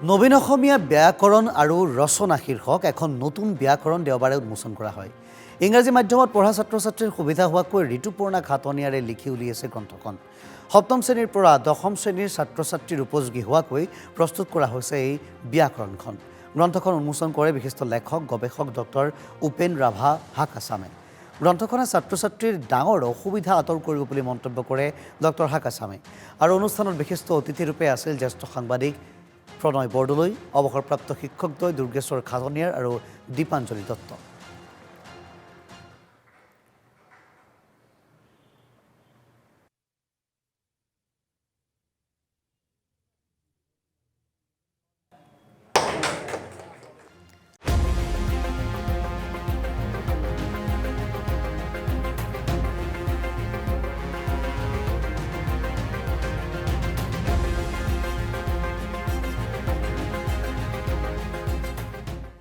নবীন অসমীয়া ব্যাকৰণ আৰু ৰচনা শীৰ্ষক এখন নতুন ব্যাকৰণ দেওবাৰে উন্মোচন কৰা হয়। ইংৰাজী মাধ্যমত পঢ়া ছাত্ৰ ছাত্ৰীৰ সুবিধা হোৱাকৈ ঋতুপূৰ্ণা ঘাটনিয়াৰে লিখি উলিয়াইছে গ্ৰন্থখন। সপ্তম শ্ৰেণীৰ পৰা দশম শ্ৰেণীৰ ছাত্ৰ ছাত্ৰীৰ উপযোগী হোৱাকৈ প্ৰস্তুত কৰা হৈছে এই ব্যাকৰণখন। গ্ৰন্থখন উন্মোচন কৰে বিশিষ্ট লেখক গৱেষক ডক্টৰ উপেন ৰাভা হাকাচামে। গ্ৰন্থখনে ছাত্ৰ ছাত্ৰীৰ ডাঙৰ অসুবিধা আঁতৰ কৰিব বুলি মন্তব্য কৰে ডক্টৰ হাকাচামে। আৰু অনুষ্ঠানত বিশিষ্ট অতিথিৰূপে আছিল জ্যেষ্ঠ সাংবাদিক প্ৰণয় বৰদলৈ, অৱসৰপ্ৰাপ্ত শিক্ষকদ্বয় দুৰ্গেশ্বৰ ঘাটনিয়াৰ আৰু দীপাঞ্জলি দত্ত।